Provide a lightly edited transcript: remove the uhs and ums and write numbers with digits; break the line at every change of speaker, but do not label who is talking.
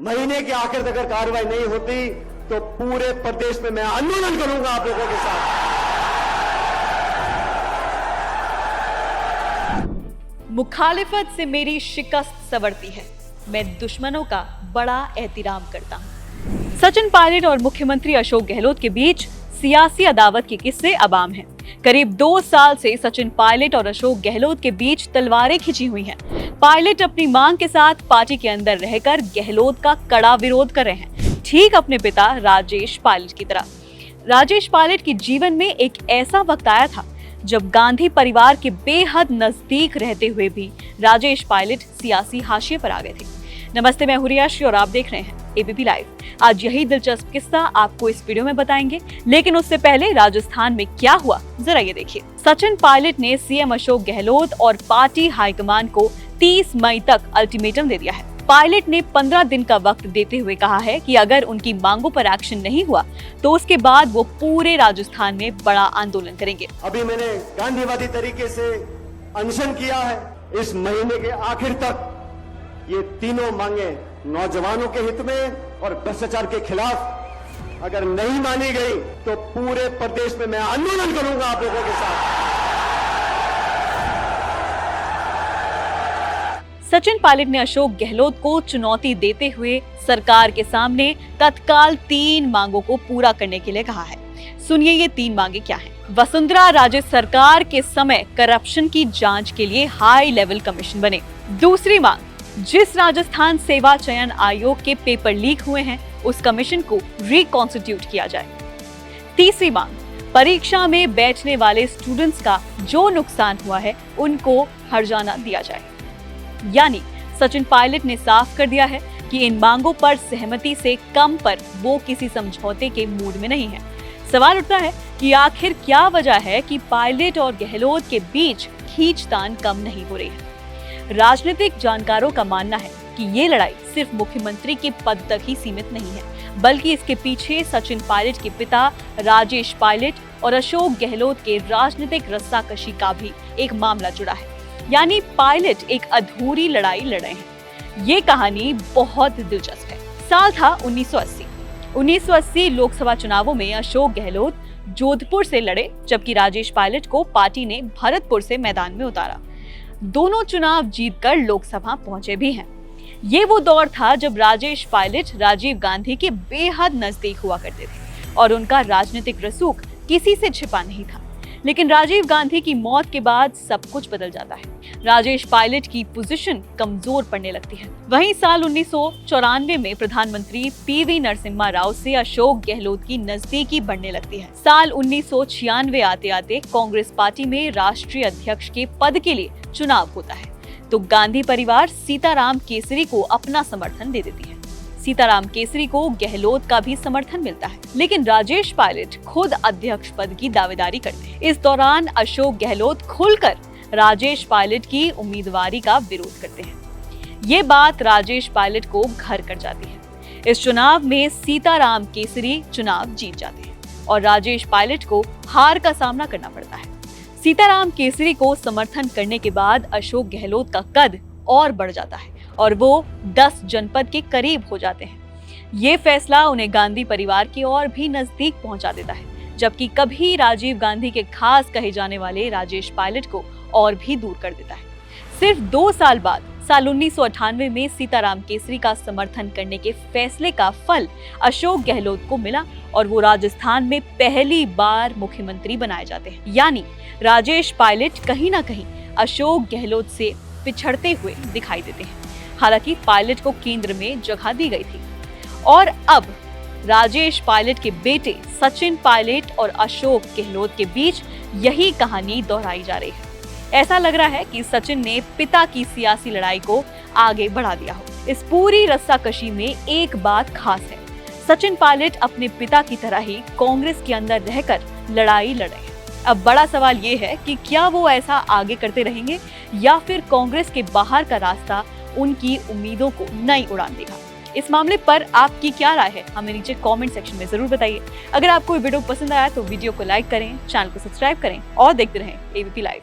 महीने के आखिर तक अगर कार्रवाई नहीं होती तो पूरे प्रदेश में मैं आंदोलन करूंगा आप लोगों के साथ।
मुखालिफत से मेरी शिकस्त संवरती है, मैं दुश्मनों का बड़ा एहतराम करता हूं। सचिन पायलट और मुख्यमंत्री अशोक गहलोत के बीच सियासी अदावत के किस्से अब आम हैं। करीब 2 साल से सचिन पायलट और अशोक गहलोत के बीच तलवारें खिंची हुई हैं। पायलट अपनी मांग के साथ पार्टी के अंदर रहकर गहलोत का कड़ा विरोध कर रहे हैं, ठीक अपने पिता राजेश पायलट की तरह। राजेश पायलट के जीवन में एक ऐसा वक्त आया था जब गांधी परिवार के बेहद नजदीक रहते हुए भी राजेश पायलट सियासी हाशिए पर आ गए थे। नमस्ते, मैं हुरियाशी और आप देख रहे हैं एबीपी लाइव। आज यही दिलचस्प किस्सा आपको इस वीडियो में बताएंगे, लेकिन उससे पहले राजस्थान में क्या हुआ जरा ये देखिए। सचिन पायलट ने सीएम अशोक गहलोत और पार्टी हाईकमान को 30 मई तक अल्टीमेटम दे दिया है। पायलट ने 15 दिन का वक्त देते हुए कहा है कि अगर उनकी मांगों पर एक्शन नहीं हुआ तो उसके बाद वो पूरे राजस्थान में बड़ा आंदोलन करेंगे।
अभी मैंने गांधीवादी तरीके से अनशन किया है। इस महीने के आखिर तक ये तीनों मांगे नौजवानों के हित में और भ्रष्टाचार के खिलाफ अगर नहीं मानी गई तो पूरे प्रदेश में मैं आंदोलन करूंगा आप लोगों के साथ।
सचिन पायलट ने अशोक गहलोत को चुनौती देते हुए सरकार के सामने तत्काल 3 मांगों को पूरा करने के लिए कहा है। सुनिए ये 3 मांगे क्या हैं। वसुंधरा राजे सरकार के समय करप्शन की जांच के लिए हाई लेवल कमीशन बने। दूसरी मांग, जिस राजस्थान सेवा चयन आयोग के पेपर लीक हुए हैं उस कमीशन को रिकॉन्स्टिट्यूट किया जाए। तीसरी मांग, परीक्षा में बैठने वाले स्टूडेंट्स का जो नुकसान हुआ है उनको हर्जाना दिया जाए। यानी सचिन पायलट ने साफ कर दिया है कि इन मांगों पर सहमति से कम पर वो किसी समझौते के मूड में नहीं है। सवाल उठता है कि आखिर क्या वजह है कि पायलट और गहलोत के बीच खींचतान कम नहीं हो रही है। राजनीतिक जानकारों का मानना है कि ये लड़ाई सिर्फ मुख्यमंत्री के पद तक ही सीमित नहीं है, बल्कि इसके पीछे सचिन पायलट के पिता राजेश पायलट और अशोक गहलोत के राजनीतिक रस्साकशी का भी एक मामला जुड़ा है। यानी पायलट एक अधूरी लड़ाई लड़ रहे हैं। ये कहानी बहुत दिलचस्प है। साल था 1980। 1980 लोकसभा चुनावों में अशोक गहलोत जोधपुर से लड़े, जबकि राजेश पायलट को पार्टी ने भरतपुर से मैदान में उतारा। दोनों चुनाव जीतकर लोकसभा पहुंचे भी हैं। ये वो दौर था जब राजेश पायलट राजीव गांधी के बेहद नजदीक हुआ करते थे और उनका राजनीतिक रसूख किसी से छिपा नहीं था। लेकिन राजीव गांधी की मौत के बाद सब कुछ बदल जाता है। राजेश पायलट की पोजीशन कमजोर पड़ने लगती है। वहीं साल 1994 में प्रधानमंत्री पीवी नरसिम्हा राव से अशोक गहलोत की नजदीकी बढ़ने लगती है। साल 1996 आते आते कांग्रेस पार्टी में राष्ट्रीय अध्यक्ष के पद के लिए चुनाव होता है तो गांधी परिवार सीताराम केसरी को अपना समर्थन दे देती है। सीताराम केसरी को गहलोत का भी समर्थन मिलता है, लेकिन राजेश पायलट खुद अध्यक्ष पद की दावेदारी करते हैं। इस दौरान अशोक गहलोत खुलकर राजेश पायलट की उम्मीदवारी का विरोध करते हैं। ये बात राजेश पायलट को घर कर जाती है। इस चुनाव में सीताराम केसरी चुनाव जीत जाते हैं और राजेश पायलट को हार का सामना करना पड़ता है। सीताराम केसरी को समर्थन करने के बाद अशोक गहलोत का कद और बढ़ जाता है और वो 10 जनपद के करीब हो जाते हैं। ये फैसला उन्हें गांधी परिवार के और भी नजदीक पहुंचा देता है, जबकि कभी राजीव गांधी के खास कहे जाने वाले राजेश पायलट को और भी दूर कर देता है। सिर्फ 2 साल बाद साल 1998 में सीताराम केसरी का समर्थन करने के फैसले का फल अशोक गहलोत को मिला और वो राजस्थान में पहली बार मुख्यमंत्री बनाए जाते हैं। यानी राजेश पायलट कहीं ना कहीं अशोक गहलोत से पिछड़ते हुए दिखाई देते हैं। हालांकि पायलट को केंद्र में जगह दी गई थी और अब राजेश पायलट के बेटे सचिन पायलट और अशोक गहलोत के बीच यही कहानी दोहराई जा रही है। ऐसा लग रहा है कि सचिन ने पिता की सियासी लड़ाई को आगे बढ़ा दिया हो। इस पूरी रस्साकशी में एक बात खास है, सचिन पायलट अपने पिता की तरह ही कांग्रेस के अंदर रहकर लड़ाई लड़ रहे हैं। अब बड़ा सवाल ये है कि क्या वो ऐसा आगे करते रहेंगे या फिर कांग्रेस के बाहर का रास्ता उनकी उम्मीदों को नई उड़ान देगा। इस मामले पर आपकी क्या राय है, हमें नीचे कमेंट सेक्शन में जरूर बताइए। अगर आपको ये वीडियो पसंद आया तो वीडियो को लाइक करें, चैनल को सब्सक्राइब करें और देखते रहें एबीपी लाइव।